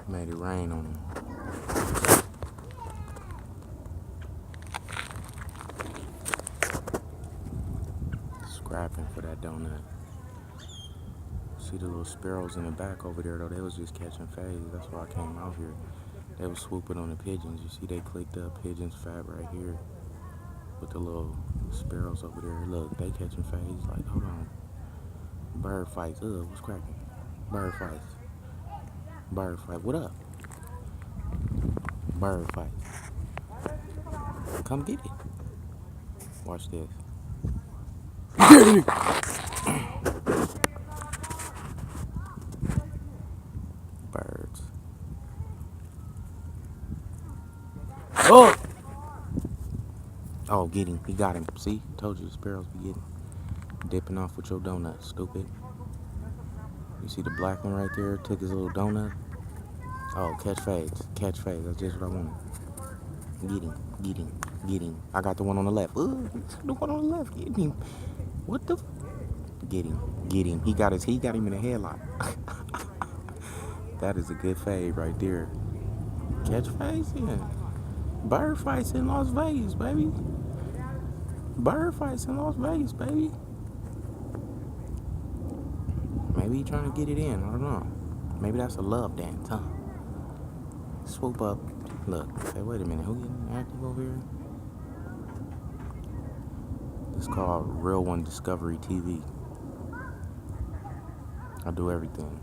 Made it rain on him. Scrapping for that donut. See the little sparrows in the back over there though, they was just catching phase. That's why I came out here. They was swooping on the pigeons. You see they clicked up pigeons fat right here. With the little sparrows over there. Look, they catching phase. Like, hold on. Bird fights. Ugh, what's cracking? Bird fights. Bird fight. What up? Bird fights. Come get it. Watch this. Get it! Birds. Oh! Oh, get him. He got him. See? Told you the sparrows be getting. Dipping off with your donut, stupid. You see the black one right there? Took his little donut. Oh, catch fades. Catch fades. That's just what I wanted. Get him. Get him. Get him. I got the one on the left. Ugh, the one on the left. Get him. What the? Get him. Get him. He got him in a headlock. That is a good fade right there. Catch fades, yeah. Bird fights in Las Vegas, baby. Bird fights in Las Vegas, baby. Maybe he trying to get it in. I don't know. Maybe that's a love dance, huh? Swoop up. Look. Hey, wait a minute. Who getting active over here? It's called Real One Discovery TV. I do everything.